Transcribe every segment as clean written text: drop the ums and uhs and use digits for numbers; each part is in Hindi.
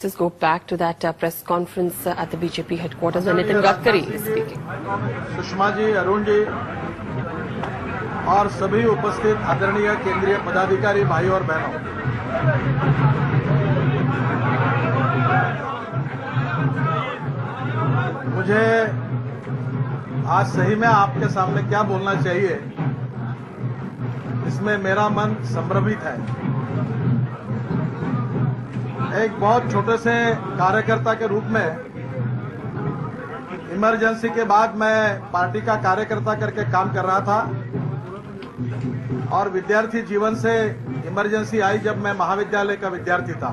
Let's go back to that press conference at the BJP headquarters where Nitin Gadkari is speaking. Sushma ji, Arun ji और सभी उपस्थित आदरणीय केंद्रीय पदाधिकारी भाइयों और बहनों, मुझे आज सही में आपके सामने क्या बोलना चाहिए, इसमें मेरा मन संभ्रमित है। एक बहुत छोटे से कार्यकर्ता के रूप में इमरजेंसी के बाद मैं पार्टी का कार्यकर्ता करके काम कर रहा था और विद्यार्थी जीवन से इमरजेंसी आई जब मैं महाविद्यालय का विद्यार्थी था।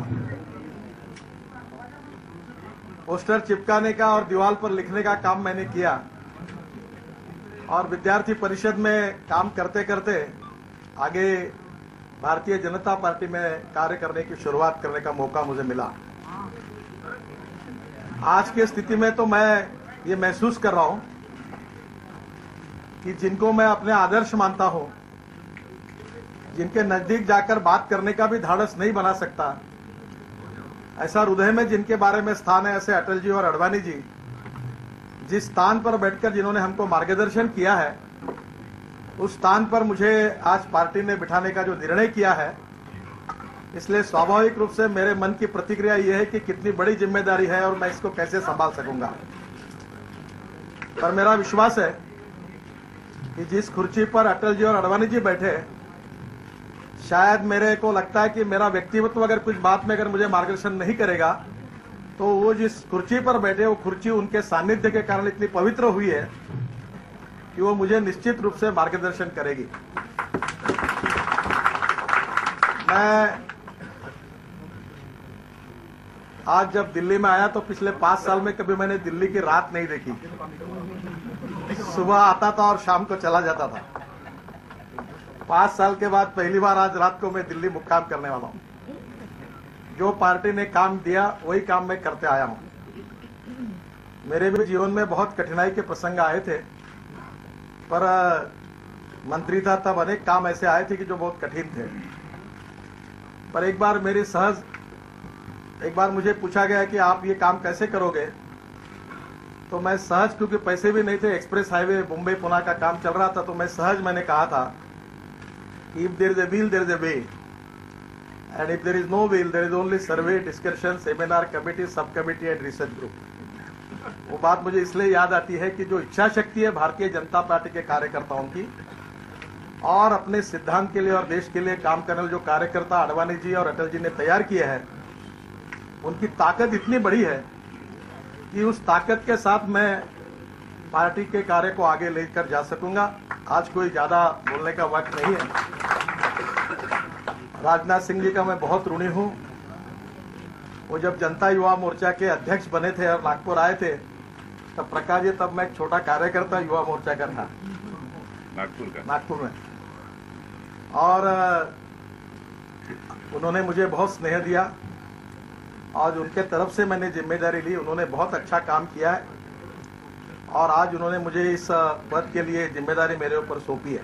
पोस्टर चिपकाने का और दीवार पर लिखने का काम मैंने किया और विद्यार्थी परिषद में काम करते करते आगे भारतीय जनता पार्टी में कार्य करने की शुरुआत करने का मौका मुझे मिला। आज की स्थिति में तो मैं ये महसूस कर रहा हूं कि जिनको मैं अपने आदर्श मानता हूं, जिनके नजदीक जाकर बात करने का भी धाड़स नहीं बना सकता, ऐसा हृदय में जिनके बारे में स्थान है, ऐसे अटल जी और आडवाणी जी, जिस स्थान पर बैठकर जिन्होंने हमको मार्गदर्शन किया है, उस स्थान पर मुझे आज पार्टी ने बिठाने का जो निर्णय किया है, इसलिए स्वाभाविक रूप से मेरे मन की प्रतिक्रिया यह है कि कितनी बड़ी जिम्मेदारी है और मैं इसको कैसे संभाल सकूंगा। पर मेरा विश्वास है कि जिस कुर्सी पर अटल जी और आडवाणी जी बैठे, शायद मेरे को लगता है कि मेरा व्यक्तित्व अगर कुछ बात में अगर मुझे मार्गदर्शन नहीं करेगा, तो वो जिस कुर्सी पर बैठे, वो कुर्सी उनके सानिध्य के कारण इतनी पवित्र हुई है कि वो मुझे निश्चित रूप से मार्गदर्शन करेगी। मैं आज जब दिल्ली में आया तो पिछले 5 साल में कभी मैंने दिल्ली की रात नहीं देखी। सुबह आता था और शाम को चला जाता था। 5 साल के बाद पहली बार आज रात को मैं दिल्ली मुक्काम करने वाला हूं। जो पार्टी ने काम दिया वही काम मैं करते आया हूं। मेरे भी जीवन में बहुत कठिनाई के प्रसंग आए थे, पर मंत्री था तब अनेक काम ऐसे आए थे कि जो बहुत कठिन थे। पर एक बार मुझे पूछा गया कि आप ये काम कैसे करोगे, तो मैं सहज, क्योंकि पैसे भी नहीं थे, एक्सप्रेस हाईवे मुंबई पुणे का काम चल रहा था, तो मैंने कहा था कि if there is a will there is a way, and if there is no will there is only survey, discussion, seminar, committee, sub committee and research group. वो बात मुझे इसलिए याद आती है कि जो इच्छा शक्ति है भारतीय जनता पार्टी के कार्यकर्ताओं की, और अपने सिद्धांत के लिए और देश के लिए काम करने वाले जो कार्यकर्ता आडवाणी जी और अटल जी ने तैयार किए हैं, उनकी ताकत इतनी बड़ी है कि उस ताकत के साथ मैं पार्टी के कार्य को आगे लेकर जा सकूंगा। आज कोई ज्यादा बोलने का वक्त नहीं है। राजनाथ सिंह जी का मैं बहुत ऋणी हूं। वो जब जनता युवा मोर्चा के अध्यक्ष बने थे और नागपुर आए थे, तब प्रकाश जी, तब मैं एक छोटा कार्यकर्ता युवा मोर्चा का था नागपुर में, और उन्होंने मुझे बहुत स्नेह दिया और उनके तरफ से मैंने जिम्मेदारी ली। उन्होंने बहुत अच्छा काम किया है और आज उन्होंने मुझे इस पद के लिए जिम्मेदारी मेरे ऊपर सौंपी है।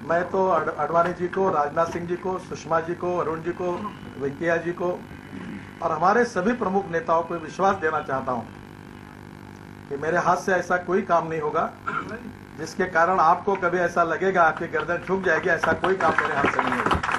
मैं तो आडवाणी जी को, राजनाथ सिंह जी को, सुषमा जी को, अरुण जी को, वेंकैया जी को और हमारे सभी प्रमुख नेताओं को विश्वास देना चाहता हूं कि मेरे हाथ से ऐसा कोई काम नहीं होगा जिसके कारण आपको कभी ऐसा लगेगा कि गर्दन झुक जाएगी। ऐसा कोई काम मेरे हाथ से नहीं होगा।